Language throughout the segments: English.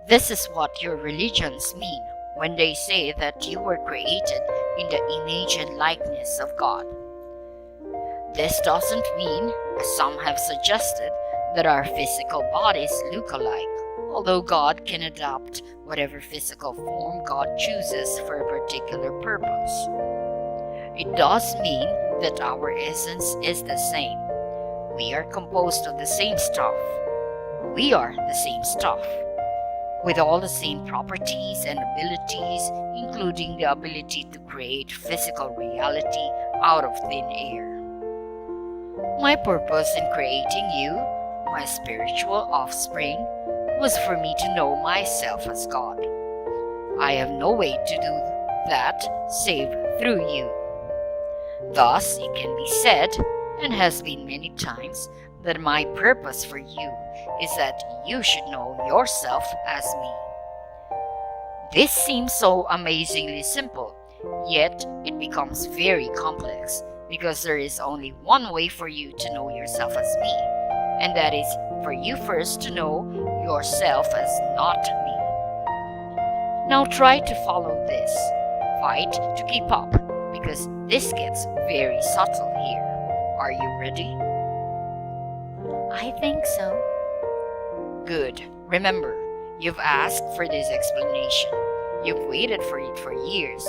This is what your religions mean when they say that you were created in the image and likeness of God. This doesn't mean, as some have suggested, that our physical bodies look alike, although God can adopt whatever physical form God chooses for a particular purpose. It does mean that our essence is the same. We are composed of the same stuff. We are the same stuff, with all the same properties and abilities, including the ability to create physical reality out of thin air. My purpose in creating you, my spiritual offspring, was for me to know myself as God. I have no way to do that save through you. Thus, it can be said, and has been many times, that my purpose for you is that you should know yourself as me. This seems so amazingly simple, yet it becomes very complex because there is only one way for you to know yourself as me, and that is for you first to know yourself as not me. Now try to follow this. Fight to keep up, because this gets very subtle here. Are you ready? I think so. Good. Remember, you've asked for this explanation. You've waited for it for years.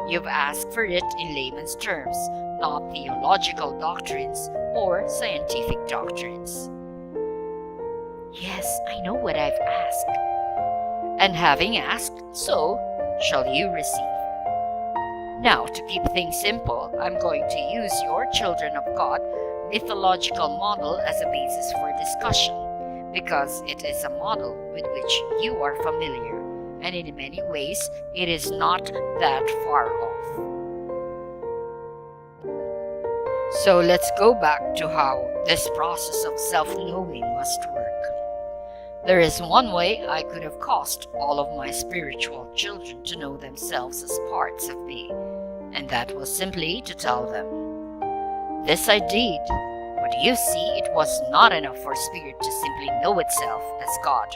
You've asked for it in layman's terms, not theological doctrines or scientific doctrines. Yes, I know what I've asked. And having asked, so shall you receive. Now, to keep things simple, I'm going to use your Children of God mythological model as a basis for discussion, because it is a model with which you are familiar, and in many ways it is not that far off. So let's go back to how this process of self-knowing must work. There is one way I could have caused all of my spiritual children to know themselves as parts of me, and that was simply to tell them. This I did, but you see, it was not enough for spirit to simply know itself as God,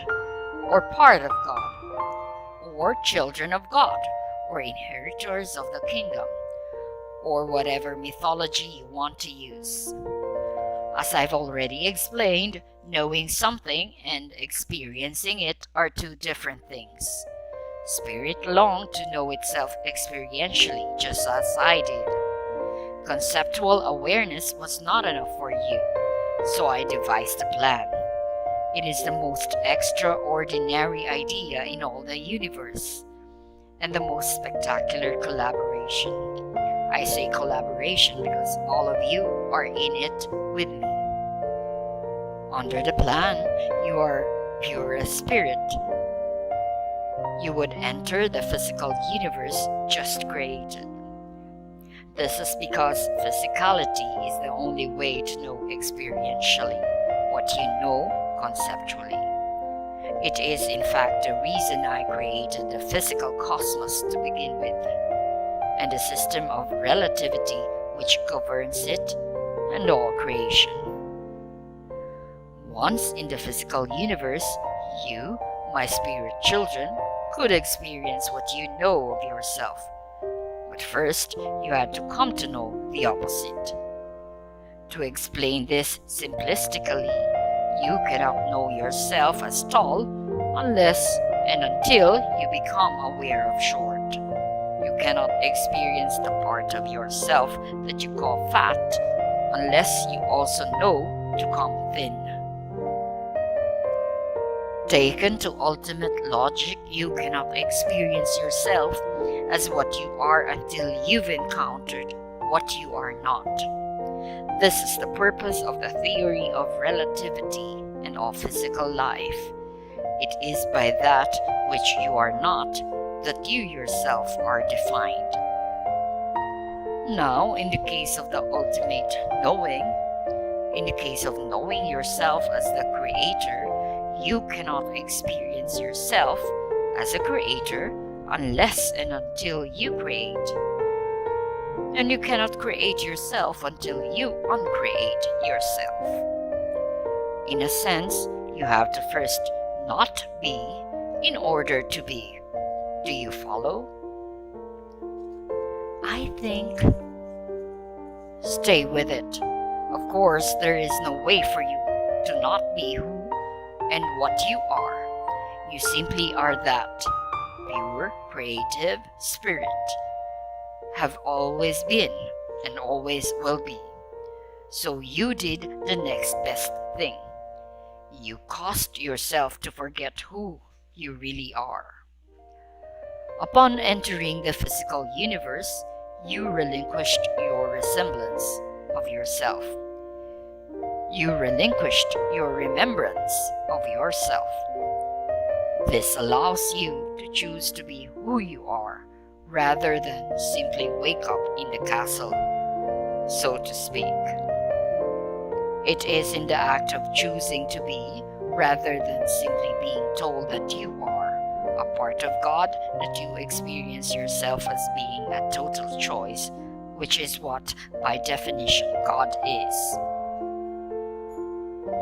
or part of God, or children of God, or inheritors of the kingdom, or whatever mythology you want to use. As I've already explained, knowing something and experiencing it are two different things. Spirit longed to know itself experientially, just as I did. Conceptual awareness was not enough for you, so I devised a plan. It is the most extraordinary idea in all the universe, and the most spectacular collaboration. I say collaboration because all of you are in it with me. Under the plan, you are pure as spirit. You would enter the physical universe just created. This is because physicality is the only way to know experientially what you know conceptually. It is in fact the reason I created the physical cosmos to begin with, and the system of relativity which governs it and all creation. Once in the physical universe, you, my spirit children, could experience what you know of yourself. But first, you had to come to know the opposite. To explain this simplistically, you cannot know yourself as tall unless and until you become aware of short. You cannot experience the part of yourself that you call fat unless you also know to come thin. Taken to ultimate logic, you cannot experience yourself as what you are until you've encountered what you are not. This is the purpose of the theory of relativity and of physical life. It is by that which you are not that you yourself are defined. Now, in the case of the ultimate knowing, in the case of knowing yourself as the creator, you cannot experience yourself as a creator unless and until you create. And you cannot create yourself until you uncreate yourself. In a sense, you have to first not be in order to be. Do you follow? I think. Stay with it. Of course, there is no way for you to not be who and what you are. You simply are that pure, creative spirit. Have always been and always will be. So you did the next best thing. You caused yourself to forget who you really are. Upon entering the physical universe, you relinquished your resemblance of yourself. You relinquished your remembrance of yourself. This allows you to choose to be who you are rather than simply wake up in the castle, so to speak. It is in the act of choosing to be rather than simply being told that you are a part of God that you experience yourself as being a total choice, which is what, by definition, God is.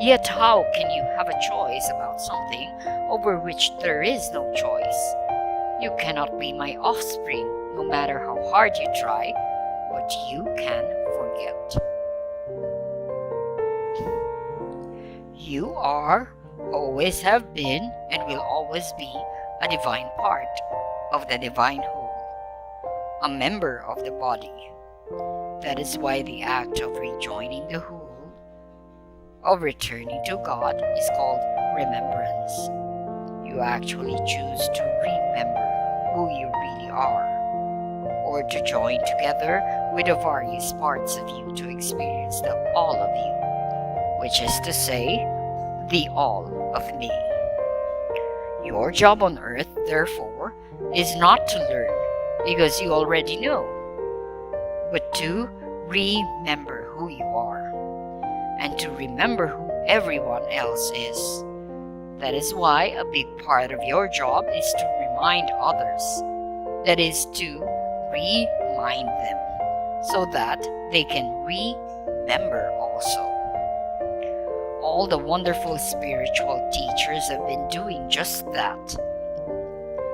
Yet how can you have a choice about something over which there is no choice? You cannot be my offspring, no matter how hard you try, but you can forget. You are, always have been, and will always be a divine part of the divine whole, a member of the body. That is why the act of rejoining the whole, of returning to God, is called remembrance. You actually choose to remember who you really are, or to join together with the various parts of you to experience the all of you, which is to say, the all of me. Your job on earth, therefore, is not to learn because you already know, but to remember who you are and to remember who everyone else is. That is why a big part of your job is to remind others. That is to remind them so that they can remember also. All the wonderful spiritual teachers have been doing just that.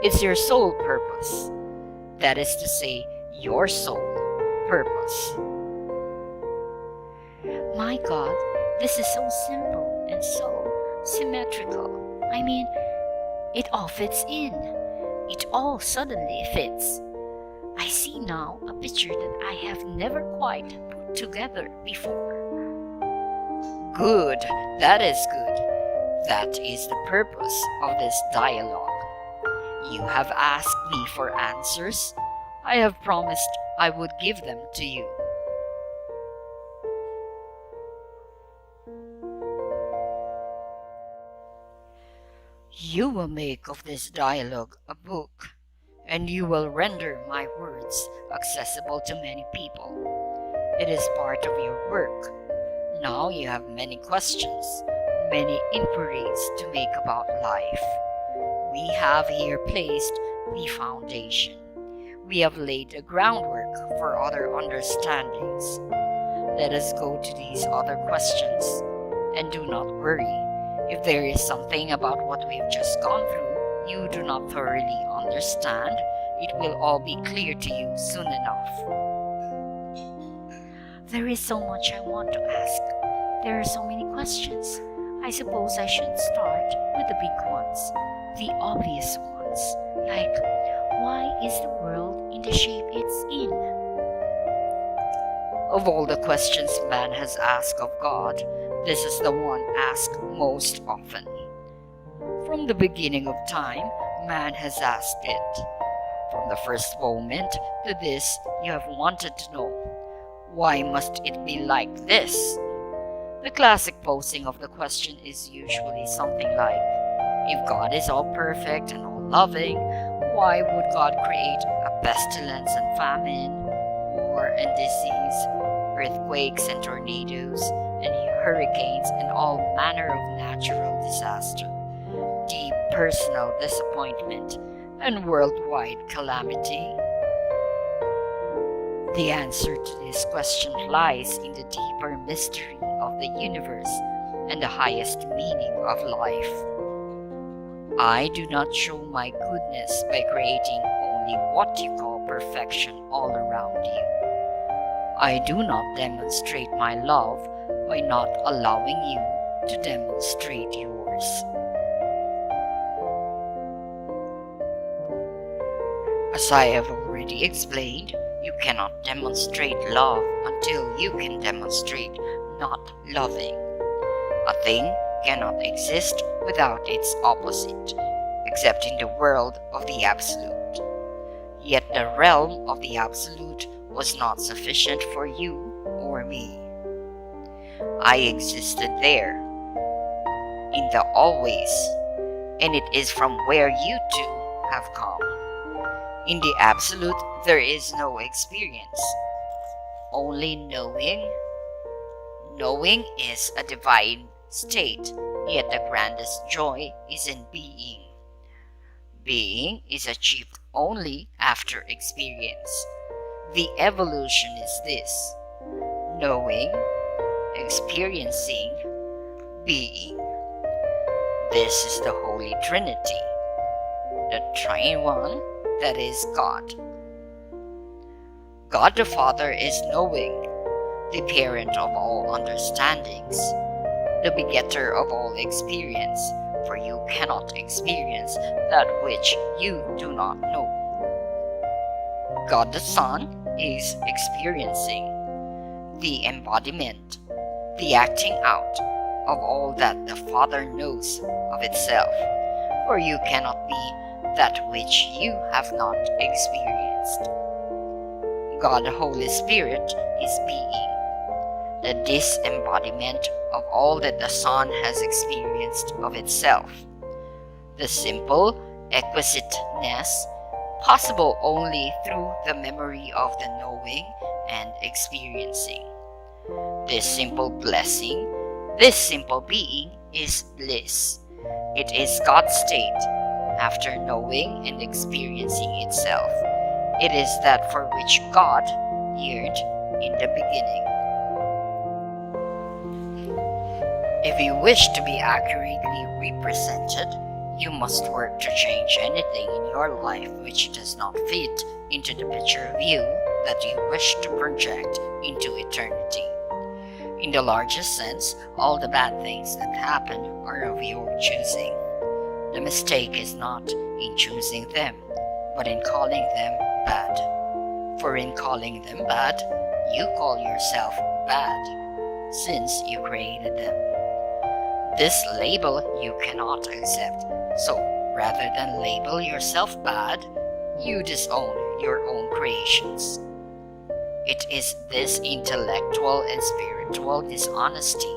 It's your soul purpose. That is to say, your soul purpose. My God, this is so simple and so symmetrical. I mean, it all fits in. It all suddenly fits. I see now a picture that I have never quite put together before. Good, that is good. That is the purpose of this dialogue. You have asked me for answers. I have promised I would give them to you. You will make of this dialogue a book, and you will render my words accessible to many people. It is part of your work. Now you have many questions, many inquiries to make about life. We have here placed the foundation. We have laid the groundwork for other understandings. Let us go to these other questions, and do not worry. If there is something about what we've just gone through you do not thoroughly understand, it will all be clear to you soon enough. There is so much I want to ask. There are so many questions. I suppose I should start with the big ones, the obvious ones, like why is the world in the shape it's in? Of all the questions man has asked of God, this is the one asked most often. From the beginning of time, man has asked it. From the first moment to this, you have wanted to know, why must it be like this? The classic posing of the question is usually something like, if God is all perfect and all loving, why would God create a pestilence and famine, war and disease, earthquakes and tornadoes, and hurricanes and all manner of natural disaster, deep personal disappointment, and worldwide calamity? The answer to this question lies in the deeper mystery of the universe and the highest meaning of life. I do not show my goodness by creating only what you call perfection all around you. I do not demonstrate my love by not allowing you to demonstrate yours. As I have already explained, you cannot demonstrate love until you can demonstrate not loving. A thing cannot exist without its opposite, except in the world of the Absolute. Yet the realm of the Absolute was not sufficient for you or me. I existed there, in the always, and it is from where you two have come. In the Absolute, there is no experience, only knowing. Knowing is a divine state, yet the grandest joy is in being. Being is achieved only after experience. The evolution is this: knowing, experiencing, being. This is the Holy Trinity, the Trine One, that is God. God the Father is knowing, the parent of all understandings, the begetter of all experience, for you cannot experience that which you do not know. God the Son is experiencing, the embodiment, the acting out of all that the Father knows of itself, for you cannot be that which you have not experienced. God the Holy Spirit is being, the disembodiment of all that the Son has experienced of itself, the simple exquisiteness possible only through the memory of the knowing and experiencing. This simple blessing, this simple being is bliss. It is God's state after knowing and experiencing itself. It is that for which God yearned in the beginning. If you wish to be accurately represented, you must work to change anything in your life which does not fit into the picture of you that you wish to project into eternity. In the largest sense, all the bad things that happen are of your choosing. The mistake is not in choosing them, but in calling them bad. For in calling them bad, you call yourself bad, since you created them. This label you cannot accept, so rather than label yourself bad, you disown your own creations. It is this intellectual and spiritual dishonesty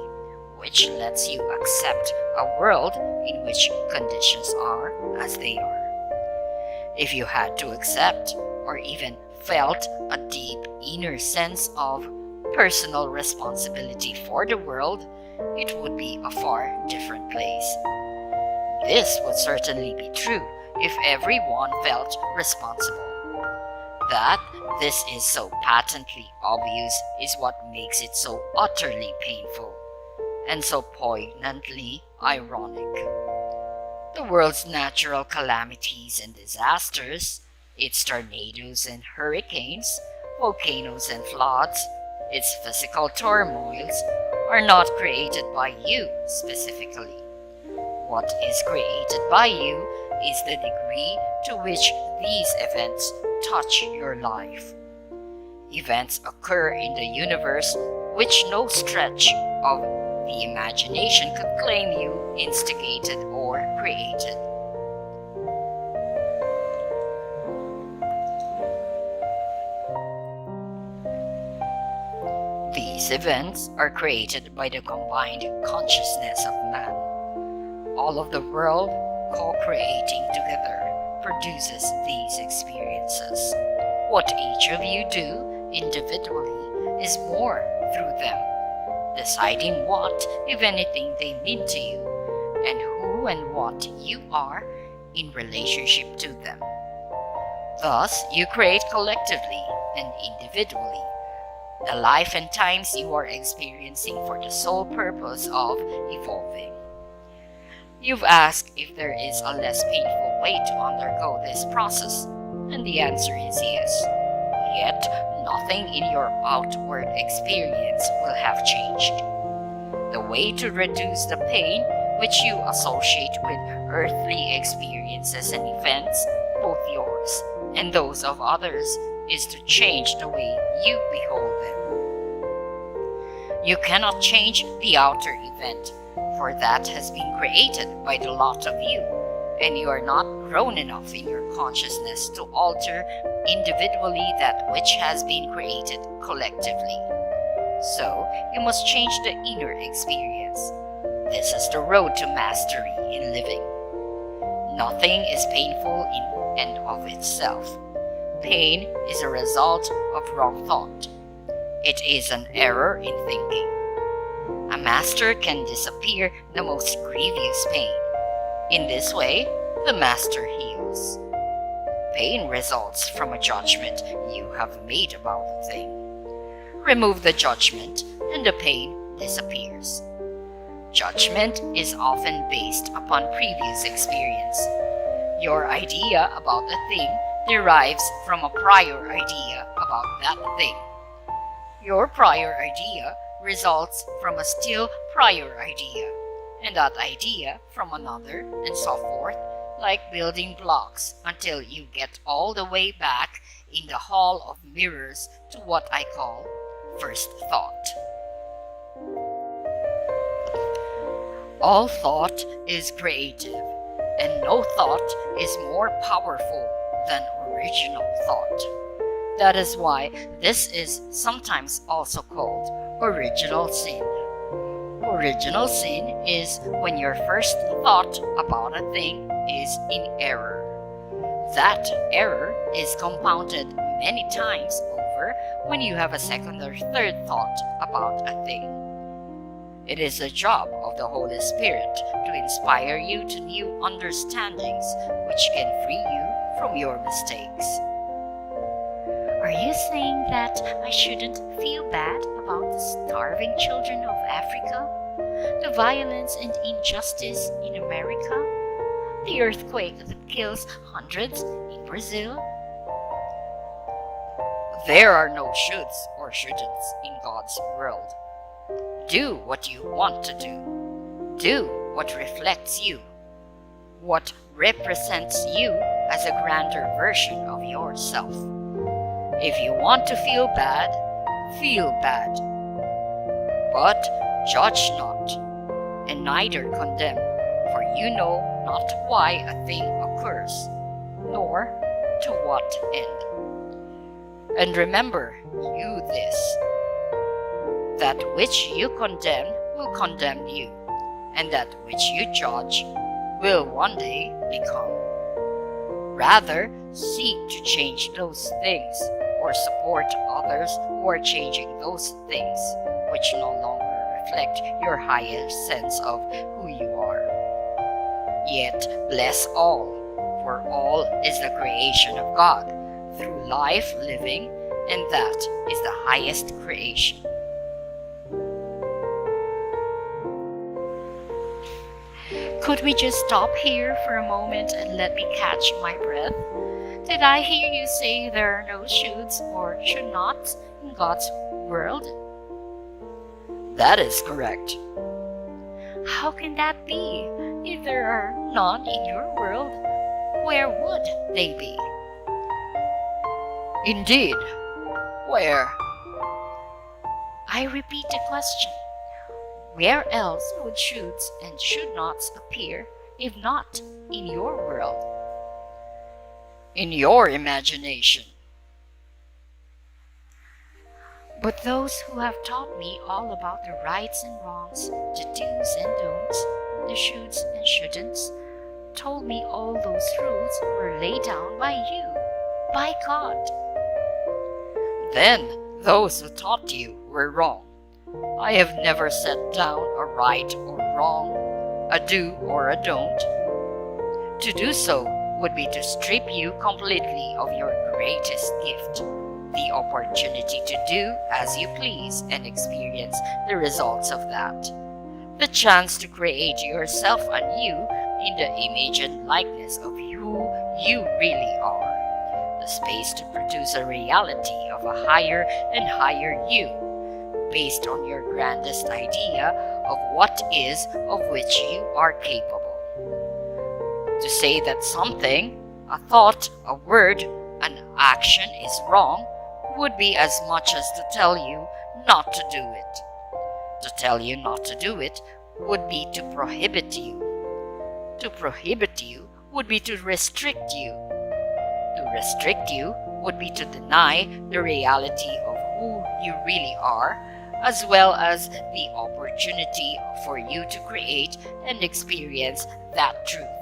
which lets you accept a world in which conditions are as they are. If you had to accept, or even felt a deep inner sense of personal responsibility for the world, it would be a far different place. This would certainly be true if everyone felt responsible. That this is so patently obvious is what makes it so utterly painful and so poignantly ironic. The world's natural calamities and disasters, its tornadoes and hurricanes, volcanoes and floods, its physical turmoils, are not created by you specifically. What is created by you is the degree to which these events touch your life. Events occur in the universe which no stretch of the imagination could claim you instigated or created. These events are created by the combined consciousness of man. All of the world, co-creating together, produces these experiences. What each of you do individually is more through them, deciding what, if anything, they mean to you, and who and what you are in relationship to them. Thus, you create collectively and individually the life and times you are experiencing for the sole purpose of evolving. You've asked if there is a less painful way to undergo this process, and the answer is yes. Yet, nothing in your outward experience will have changed. The way to reduce the pain which you associate with earthly experiences and events, both yours and those of others, is to change the way you behold them. You cannot change the outer event, for that has been created by the lot of you, and you are not grown enough in your consciousness to alter individually that which has been created collectively. So, you must change the inner experience. This is the road to mastery in living. Nothing is painful in and of itself. Pain is a result of wrong thought. It is an error in thinking. A master can disappear the most grievous pain. In this way, the master heals. Pain results from a judgment you have made about the thing. Remove the judgment, and the pain disappears. Judgment is often based upon previous experience. Your idea about a thing derives from a prior idea about that thing. Your prior idea results from a still prior idea, and that idea from another, and so forth, like building blocks until you get all the way back in the hall of mirrors to what I call first thought. All thought is creative, and no thought is more powerful than original thought. That is why this is sometimes also called original sin. Original sin is when your first thought about a thing is in error. That error is compounded many times over when you have a second or third thought about a thing. It is the job of the Holy Spirit to inspire you to new understandings which can free you from your mistakes. Are you saying that I shouldn't feel bad about the starving children of Africa, the violence and injustice in America, the earthquake that kills hundreds in Brazil? There are no shoulds or shouldn'ts in God's world. Do what you want to do. Do what reflects you, what represents you as a grander version of yourself. If you want to feel bad, but judge not, and neither condemn, for you know not why a thing occurs, nor to what end. And remember you this, that which you condemn will condemn you, and that which you judge will one day become. Rather, seek to change those things, or support others who are changing those things which no longer reflect your higher sense of who you are. Yet bless all, for all is the creation of God, through life living, and that is the highest creation. Could we just stop here for a moment and let me catch my breath? Did I hear you say there are no shoulds or should nots in God's world? That is correct. How can that be? If there are none in your world, where would they be? Indeed. Where? I repeat the question. Where else would shoulds and should nots appear if not in your world? In your imagination. But those who have taught me all about the rights and wrongs, the do's and don'ts, the shoulds and shouldn'ts, told me all those rules were laid down by you, by God. Then those who taught you were wrong. I have never set down a right or wrong, a do or a don't. To do so would be to strip you completely of your greatest gift, the opportunity to do as you please and experience the results of that. the chance to create yourself anew in the image and likeness of who you really are, the space to produce a reality of a higher and higher you, based on your grandest idea of what is of which you are capable. To say that something, a thought, a word, an action is wrong would be as much as to tell you not to do it. To tell you not to do it would be to prohibit you. To prohibit you would be to restrict you. To restrict you would be to deny the reality of who you really are, as well as the opportunity for you to create and experience that truth.